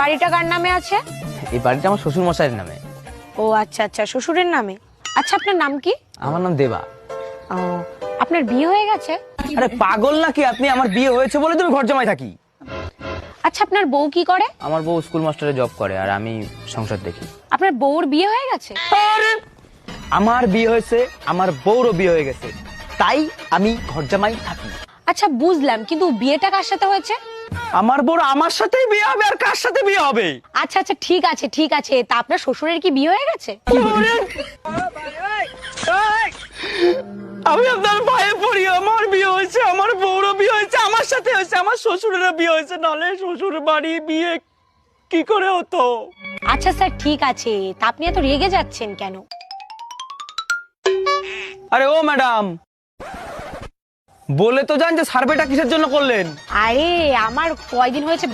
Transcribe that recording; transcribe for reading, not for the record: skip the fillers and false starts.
বাড়িটা কার নামে আছে? এই বাড়িটা আমার শ্বশুর মশাইয়ের নামে। ও আচ্ছা আচ্ছা, শ্বশুরের নামে। আচ্ছা, আপনার নাম কি? আমার নাম দেবা। ও, আপনার বিয়ে হয়ে গেছে? আরে পাগল নাকি আপনি? আমার বিয়ে হয়েছে বলে তুমি ঘর জামাই থাকি। আচ্ছা, আপনার বউ কি করে? আমার বউ স্কুল মাস্টারে জব করে আর আমি সংসার দেখি। আপনার বউর বিয়ে হয়ে গেছে? আরে আমার বিয়ে হয়েছে, আমার বউরও বিয়ে হয়ে গেছে, তাই আমি ঘর জামাই থাকি। আচ্ছা বুঝলাম, কিন্তু বিয়েটা কার সাথে হয়েছে? আমার বউর আমার সাথেই বিয়ে হবে, আর কার সাথে বিয়ে হবে? আচ্ছা আচ্ছা, ঠিক আছে ঠিক আছে, তা আপনার শ্বশুরের কি বিয়ে হয়ে গেছে? আমি আপনার পায়ে পড়ি, আমার বিয়ে হয়েছে, আমার বউরও বিয়ে হয়েছে, আমার সাথে হয়েছে, আমার শ্বশুরেরও বিয়ে হয়েছে, নালে শ্বশুর বাড়ি বিয়ে কি করে হতো? আচ্ছা স্যার, ঠিক আছে, তা আপনি এত রেগে যাচ্ছেন কেন? আরে ও ম্যাডাম, বলে তো যান যে সার্ভেটা কিসের জন্য করলেন? আরে আমার কয়দিন হয়েছে